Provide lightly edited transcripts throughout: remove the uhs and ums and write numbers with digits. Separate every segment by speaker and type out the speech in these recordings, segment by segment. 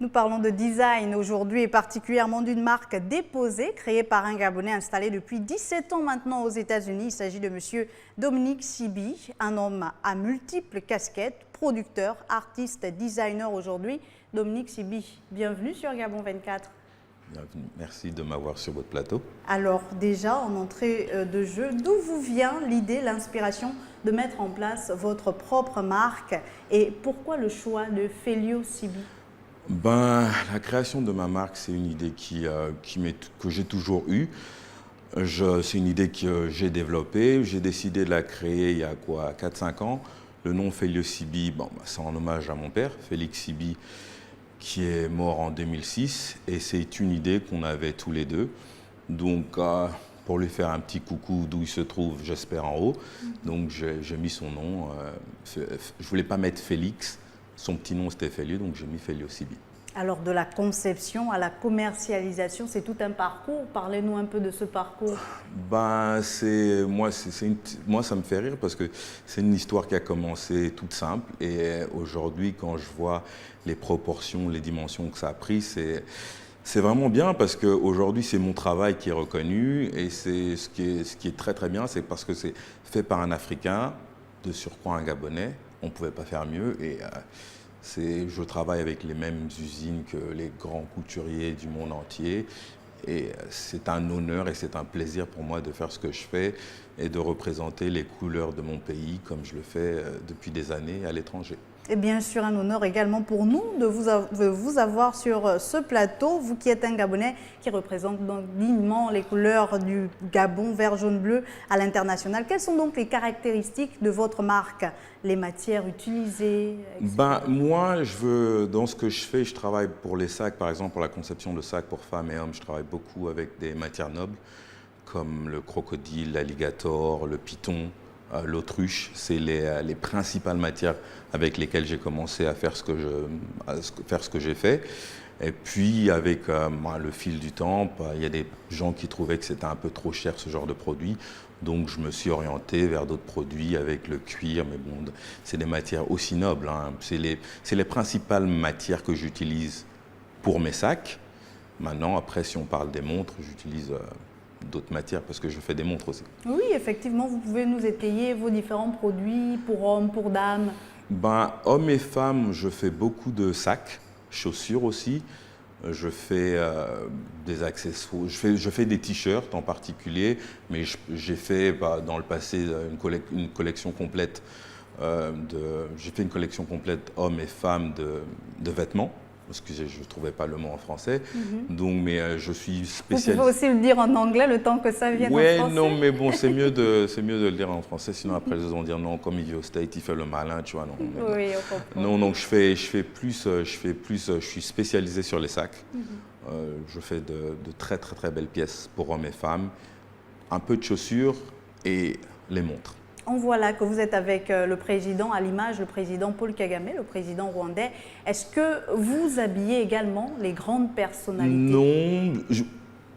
Speaker 1: Nous parlons de design aujourd'hui et particulièrement d'une marque déposée, créée par un Gabonais installé depuis 17 ans maintenant aux États-Unis. Il s'agit de monsieur Dominique Sibi, un homme à multiples casquettes, producteur, artiste, designer aujourd'hui. Dominique Sibi, bienvenue sur Gabon 24.
Speaker 2: Bienvenue. Merci de m'avoir sur votre plateau.
Speaker 1: Alors déjà, en entrée de jeu, d'où vous vient l'idée, l'inspiration de mettre en place votre propre marque et pourquoi le choix de Felio Sibi?
Speaker 2: La création de ma marque, c'est une idée que j'ai toujours eue. C'est une idée que j'ai développée. J'ai décidé de la créer il y a 4-5 ans. Le nom Felio Sibi, c'est en hommage à mon père, Félix Sibi, qui est mort en 2006. Et c'est une idée qu'on avait tous les deux. Donc, pour lui faire un petit coucou d'où il se trouve, j'espère en haut. Donc, j'ai mis son nom. Je ne voulais pas mettre Félix. Son petit nom, c'était Felio, donc j'ai mis Felio Sibi.
Speaker 1: Alors, de la conception à la commercialisation, c'est tout un parcours. Parlez-nous un peu de ce parcours.
Speaker 2: Moi, ça me fait rire parce que c'est une histoire qui a commencé toute simple. Et aujourd'hui, quand je vois les proportions, les dimensions que ça a pris, c'est vraiment bien parce qu'aujourd'hui, c'est mon travail qui est reconnu. Et c'est ce qui est très, très bien, c'est parce que c'est fait par un Africain, de surcroît un Gabonais. On ne pouvait pas faire mieux et je travaille avec les mêmes usines que les grands couturiers du monde entier et c'est un honneur et c'est un plaisir pour moi de faire ce que je fais et de représenter les couleurs de mon pays comme je le fais depuis des années à l'étranger.
Speaker 1: Et bien sûr, un honneur également pour nous de vous avoir sur ce plateau, vous qui êtes un Gabonais qui représente donc dignement les couleurs du Gabon, vert, jaune, bleu à l'international. Quelles sont donc les caractéristiques de votre marque, les matières utilisées, etc.
Speaker 2: Moi, dans ce que je fais, je travaille pour les sacs, par exemple, pour la conception de sacs pour femmes et hommes. Je travaille beaucoup avec des matières nobles comme le crocodile, l'alligator, le python. L'autruche, c'est les principales matières avec lesquelles j'ai commencé à faire ce que j'ai fait. Et puis, avec le fil du temps, il y a des gens qui trouvaient que c'était un peu trop cher ce genre de produit. Donc, je me suis orienté vers d'autres produits avec le cuir. Mais bon, c'est des matières aussi nobles. Hein. C'est les principales matières que j'utilise pour mes sacs. Maintenant, après, si on parle des montres, j'utilise d'autres matières parce que je fais des montres aussi.
Speaker 1: Oui, effectivement, vous pouvez nous étayer vos différents produits pour hommes, pour dames.
Speaker 2: Hommes et femmes, je fais beaucoup de sacs, chaussures aussi. Je fais des accessoires, je fais des t-shirts en particulier, mais j'ai fait dans le passé une collection complète j'ai fait une collection complète hommes et femmes de vêtements. Parce que je ne trouvais pas le mot en français. Donc, mais je suis spécialisé.
Speaker 1: Vous pouvez aussi le dire en anglais le temps que ça vienne en français.
Speaker 2: Oui, non, mais bon, c'est mieux de le dire en français. Sinon, après, ils vont dire non, comme il vit au State, il fait le malin, tu vois. Non,
Speaker 1: oui, on comprend.
Speaker 2: non, donc je suis spécialisé sur les sacs. Je fais de très, très, très belles pièces pour hommes et femmes. Un peu de chaussures et les montres.
Speaker 1: On voit là que vous êtes avec le président, à l'image, le président Paul Kagame, le président rwandais. Est-ce que vous habillez également les grandes personnalités?
Speaker 2: Non,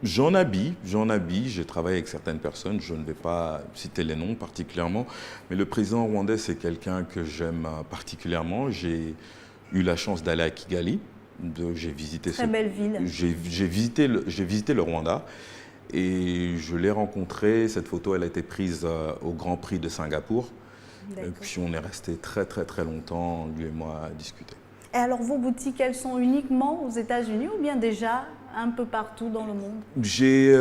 Speaker 2: j'en habille. J'ai travaillé avec certaines personnes, je ne vais pas citer les noms particulièrement. Mais le président rwandais, c'est quelqu'un que j'aime particulièrement. J'ai eu la chance d'aller à Kigali. J'ai visité
Speaker 1: Très belle ville.
Speaker 2: J'ai visité le Rwanda. Et je l'ai rencontré, cette photo elle a été prise au Grand Prix de Singapour. Et puis on est resté très très très longtemps, lui et moi, à discuter.
Speaker 1: Et alors vos boutiques, elles sont uniquement aux États-Unis ou bien déjà un peu partout dans le monde?
Speaker 2: J'ai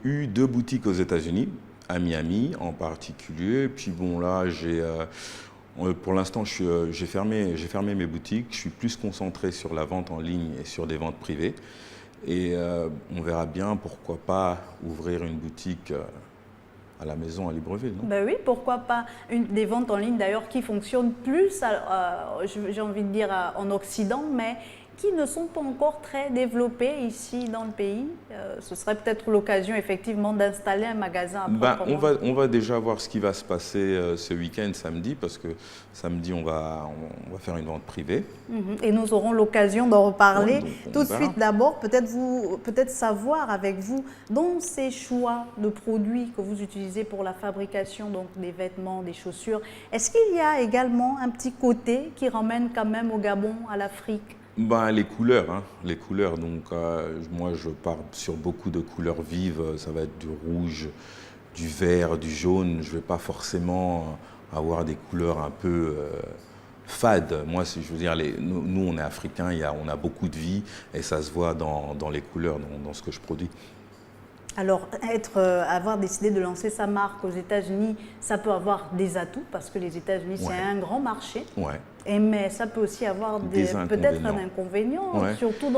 Speaker 2: eu 2 boutiques aux États-Unis, à Miami en particulier. Et puis bon là, pour l'instant j'ai fermé mes boutiques. Je suis plus concentré sur la vente en ligne et sur des ventes privées. Et on verra bien, pourquoi pas ouvrir une boutique à la maison à Libreville, non?
Speaker 1: Ben oui, pourquoi pas des ventes en ligne d'ailleurs qui fonctionnent plus, j'ai envie de dire en Occident, mais qui ne sont pas encore très développées ici dans le pays. Ce serait peut-être l'occasion effectivement d'installer un magasin à proprement.
Speaker 2: On va déjà voir ce qui va se passer ce week-end, samedi, parce que samedi on va faire une vente privée.
Speaker 1: Et nous aurons l'occasion d'en reparler tout de suite. D'abord, peut-être savoir avec vous, dans ces choix de produits que vous utilisez pour la fabrication donc des vêtements, des chaussures, est-ce qu'il y a également un petit côté qui ramène quand même au Gabon, à l'Afrique?
Speaker 2: Ben, les couleurs, hein, les couleurs. Donc, moi, je pars sur beaucoup de couleurs vives. Ça va être du rouge, du vert, du jaune. Je ne vais pas forcément avoir des couleurs un peu fades. Moi, je veux dire, nous, on est africains, on a beaucoup de vie et ça se voit dans les couleurs, dans ce que je produis.
Speaker 1: Alors, avoir décidé de lancer sa marque aux États-Unis, ça peut avoir des atouts parce que les États-Unis, c'est un grand marché.
Speaker 2: Ouais.
Speaker 1: Mais ça peut aussi avoir peut-être un inconvénient, surtout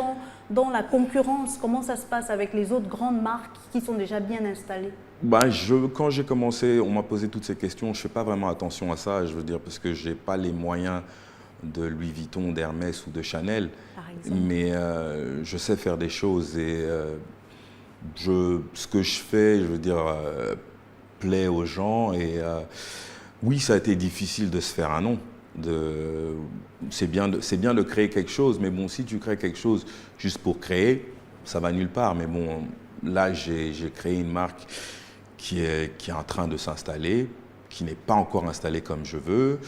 Speaker 1: dans la concurrence. Comment ça se passe avec les autres grandes marques qui sont déjà bien installées?
Speaker 2: Quand j'ai commencé, on m'a posé toutes ces questions. Je ne fais pas vraiment attention à ça, je veux dire, parce que je n'ai pas les moyens de Louis Vuitton, d'Hermès ou de Chanel.
Speaker 1: Par exemple.
Speaker 2: Mais je sais faire des choses et ce que je fais, je veux dire, plaît aux gens. Et oui, ça a été difficile de se faire un nom. C'est bien de créer quelque chose, mais bon, si tu crées quelque chose juste pour créer, ça va nulle part. Mais bon, là, j'ai créé une marque qui est en train de s'installer, qui n'est pas encore installée comme je veux.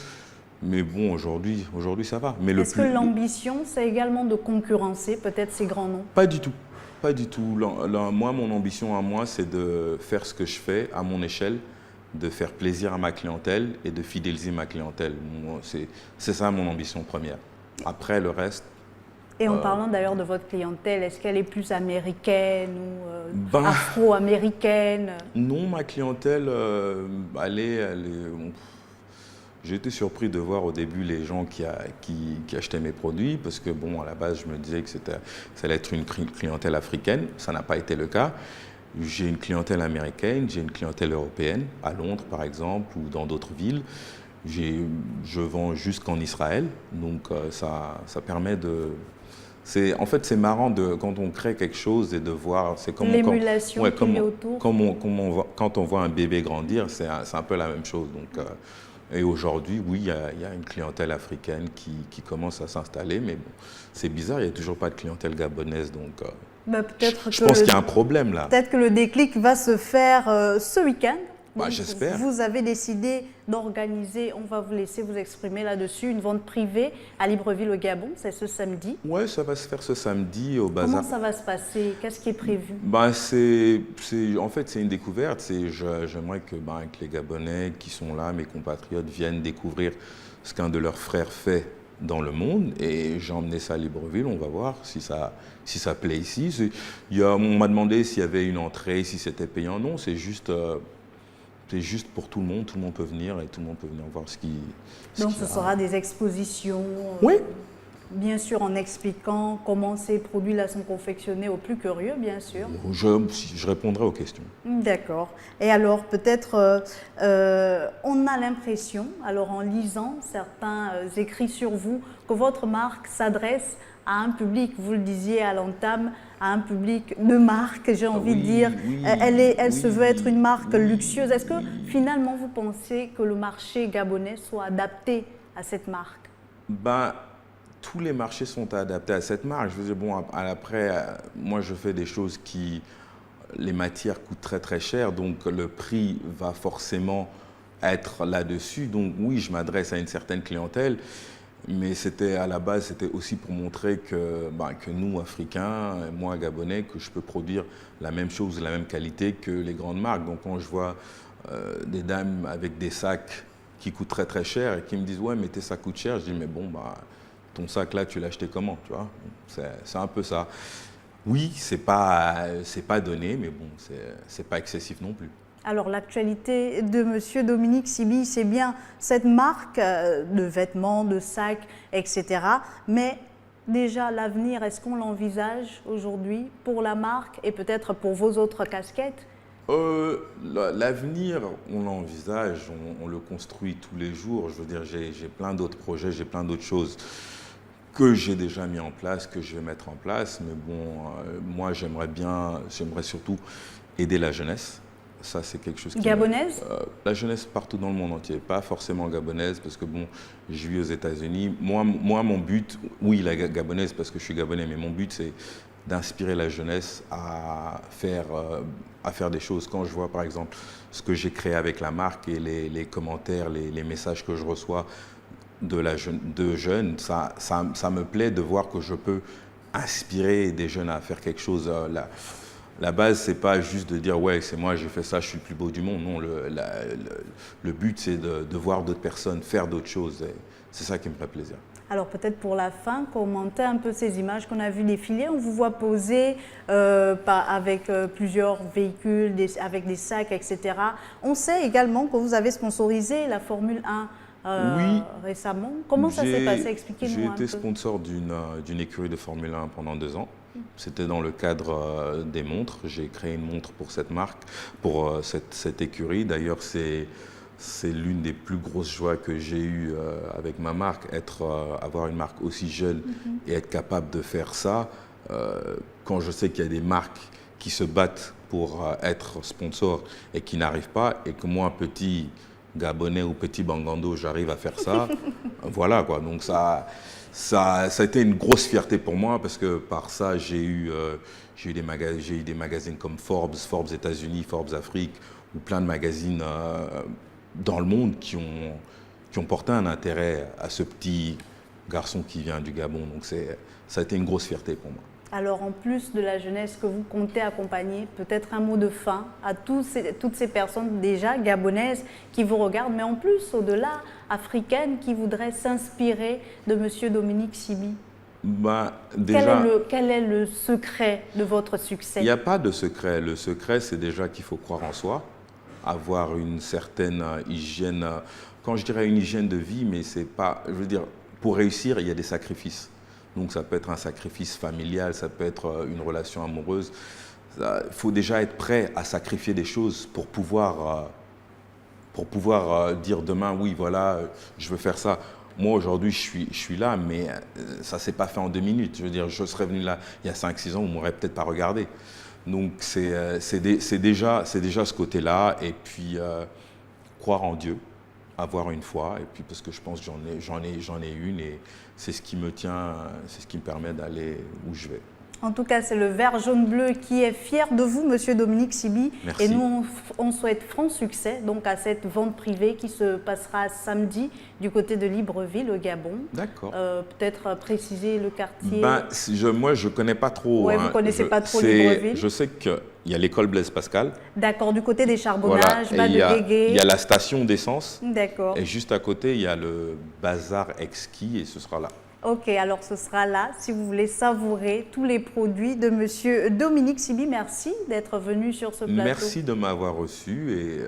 Speaker 2: Mais bon, aujourd'hui, ça va.
Speaker 1: Est-ce que l'ambition, c'est également de concurrencer peut-être ces grands noms?
Speaker 2: Pas du tout. Pas du tout. Moi, mon ambition à moi, c'est de faire ce que je fais à mon échelle, de faire plaisir à ma clientèle et de fidéliser ma clientèle. C'est ça mon ambition première. Après, le reste...
Speaker 1: Et en parlant d'ailleurs de votre clientèle, est-ce qu'elle est plus américaine ou afro-américaine?
Speaker 2: Non, ma clientèle, j'ai été surpris de voir au début les gens qui achetaient mes produits parce que, bon, à la base, je me disais que ça allait être une clientèle africaine. Ça n'a pas été le cas. J'ai une clientèle américaine, j'ai une clientèle européenne, à Londres par exemple, ou dans d'autres villes. Je vends jusqu'en Israël, donc ça permet de... En fait, c'est marrant quand on crée quelque chose et de voir...
Speaker 1: l'émulation qu'il y a autour.
Speaker 2: Quand on voit un bébé grandir, c'est un peu la même chose. Donc, et aujourd'hui, oui, il y a une clientèle africaine qui commence à s'installer, mais bon, c'est bizarre, il n'y a toujours pas de clientèle gabonaise, donc je pense qu'il y a un problème là.
Speaker 1: Peut-être que le déclic va se faire ce week-end.
Speaker 2: J'espère.
Speaker 1: Vous avez décidé d'organiser, on va vous laisser vous exprimer là-dessus, une vente privée à Libreville au Gabon, c'est ce samedi.
Speaker 2: Oui, ça va se faire ce samedi au bazar.
Speaker 1: Comment ça va se passer? Qu'est-ce qui est prévu?
Speaker 2: En fait, c'est une découverte. J'aimerais que les Gabonais qui sont là, mes compatriotes, viennent découvrir ce qu'un de leurs frères fait dans le monde. Et j'ai emmené ça à Libreville, on va voir si ça plaît ici. On m'a demandé s'il y avait une entrée, si c'était payant. Non, c'est juste pour tout le monde peut venir et tout le monde peut venir voir ce qui...
Speaker 1: Donc ce sera des expositions,
Speaker 2: oui.
Speaker 1: Bien sûr en expliquant comment ces produits-là sont confectionnés aux plus curieux, bien sûr.
Speaker 2: Je répondrai aux questions.
Speaker 1: D'accord. Et alors peut-être, on a l'impression, alors en lisant certains écrits sur vous, que votre marque s'adresse à un public, vous le disiez à l'entame, à un public de marque, j'ai envie de dire. Elle se veut être une marque luxueuse. Est-ce que finalement vous pensez que le marché gabonais soit adapté à cette marque?
Speaker 2: Tous les marchés sont adaptés à cette marque. Je veux dire, bon, après, moi je fais des choses les matières coûtent très très cher, donc le prix va forcément être là-dessus. Donc oui, je m'adresse à une certaine clientèle. Mais à la base, c'était aussi pour montrer que nous, Africains, moi, Gabonais, que je peux produire la même chose, la même qualité que les grandes marques. Donc quand je vois des dames avec des sacs qui coûtent très très cher et qui me disent « Ouais, mais tes sacs coûtent cher », je dis « Mais bon, ton sac là, tu l'as acheté comment ?» Tu vois, c'est un peu ça. Oui, c'est pas donné, mais bon, c'est pas excessif non plus.
Speaker 1: Alors l'actualité de M. Dominique Siby, c'est bien cette marque de vêtements, de sacs, etc. Mais déjà l'avenir, est-ce qu'on l'envisage aujourd'hui pour la marque et peut-être pour vos autres casquettes?
Speaker 2: L'avenir, on l'envisage, on le construit tous les jours. Je veux dire, j'ai plein d'autres projets, j'ai plein d'autres choses que j'ai déjà mis en place, que je vais mettre en place. Mais bon, moi j'aimerais surtout aider la jeunesse. Ça, c'est quelque chose qui...
Speaker 1: Gabonaise?
Speaker 2: La jeunesse partout dans le monde entier, pas forcément gabonaise, parce que bon, je vis aux États-Unis. Moi, mon but, oui, la gabonaise, parce que je suis gabonais, mais mon but, c'est d'inspirer la jeunesse à faire des choses. Quand je vois, par exemple, ce que j'ai créé avec la marque et les commentaires, les messages que je reçois de jeunes. Ça me plaît de voir que je peux inspirer des jeunes à faire quelque chose. La base, c'est pas juste de dire ouais, c'est moi, j'ai fait ça, je suis le plus beau du monde. Non, le but, c'est de voir d'autres personnes faire d'autres choses. C'est ça qui me fait plaisir.
Speaker 1: Alors peut-être pour la fin, commentez un peu ces images qu'on a vues défiler. On vous voit poser avec plusieurs véhicules, avec des sacs, etc. On sait également que vous avez sponsorisé la Formule 1
Speaker 2: Oui,
Speaker 1: récemment. Comment ça s'est passé? Expliquez-nous
Speaker 2: j'ai
Speaker 1: un
Speaker 2: été
Speaker 1: peu.
Speaker 2: sponsor d'une écurie de Formule 1 pendant 2 ans. C'était dans le cadre des montres. J'ai créé une montre pour cette marque, pour cette écurie. D'ailleurs, c'est l'une des plus grosses joies que j'ai eues avec ma marque, avoir une marque aussi jeune et être capable de faire ça. Quand je sais qu'il y a des marques qui se battent pour être sponsor et qui n'arrivent pas, et que moi, petit Gabonais ou petit Bangando, j'arrive à faire ça, voilà quoi. Donc ça a été une grosse fierté pour moi parce que par ça, j'ai eu des magazines comme Forbes États-Unis, Forbes Afrique, ou plein de magazines dans le monde qui ont porté un intérêt à ce petit garçon qui vient du Gabon. Donc ça a été une grosse fierté pour moi.
Speaker 1: Alors en plus de la jeunesse que vous comptez accompagner, peut-être un mot de fin à toutes ces personnes déjà gabonaises qui vous regardent, mais en plus au-delà africaines qui voudraient s'inspirer de M. Dominique Siby.
Speaker 2: Déjà,
Speaker 1: Quel est le secret de votre succès?
Speaker 2: il n'y a pas de secret. Le secret, c'est déjà qu'il faut croire en soi, avoir une certaine hygiène, quand je dirais une hygiène de vie, mais c'est pas, je veux dire, pour réussir, il y a des sacrifices. Donc ça peut être un sacrifice familial, ça peut être une relation amoureuse. Il faut déjà être prêt à sacrifier des choses pour pouvoir dire demain, oui, voilà, je veux faire ça. Moi, aujourd'hui, je suis là, mais ça ne s'est pas fait en 2 minutes. Je veux dire, je serais venu là il y a 5-6 ans, vous ne m'aurez peut-être pas regardé. Donc c'est déjà ce côté-là. Et puis, croire en Dieu, avoir une foi, et puis parce que je pense que j'en ai une, et c'est ce qui me tient, c'est ce qui me permet d'aller où je vais.
Speaker 1: En tout cas, c'est le vert jaune bleu qui est fier de vous, Monsieur Dominique Siby.
Speaker 2: Merci.
Speaker 1: Et nous, on souhaite franc succès donc à cette vente privée qui se passera samedi du côté de Libreville, au Gabon.
Speaker 2: D'accord.
Speaker 1: Peut-être préciser le quartier.
Speaker 2: Moi, je ne connais pas trop.
Speaker 1: Oui, vous ne connaissez pas trop Libreville.
Speaker 2: Je sais qu'il y a l'école Blaise Pascal.
Speaker 1: D'accord, du côté des charbonnages,
Speaker 2: Voilà.
Speaker 1: bas de Guégué.
Speaker 2: Il y a la station d'essence.
Speaker 1: D'accord.
Speaker 2: Et juste à côté, il y a le bazar exquis, et ce sera là.
Speaker 1: Ok, alors ce sera là si vous voulez savourer tous les produits de Monsieur Dominique Siby. Merci d'être venu sur ce plateau.
Speaker 2: Merci de m'avoir reçu, et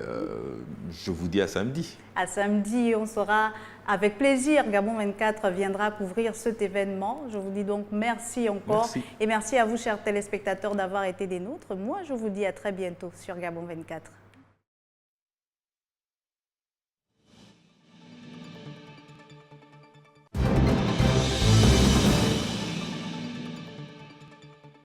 Speaker 2: je vous dis à samedi.
Speaker 1: À samedi, on sera avec plaisir. Gabon 24 viendra couvrir cet événement. Je vous dis donc merci encore.
Speaker 2: Merci.
Speaker 1: Et merci à vous, chers téléspectateurs, d'avoir été des nôtres. Moi, je vous dis à très bientôt sur Gabon 24.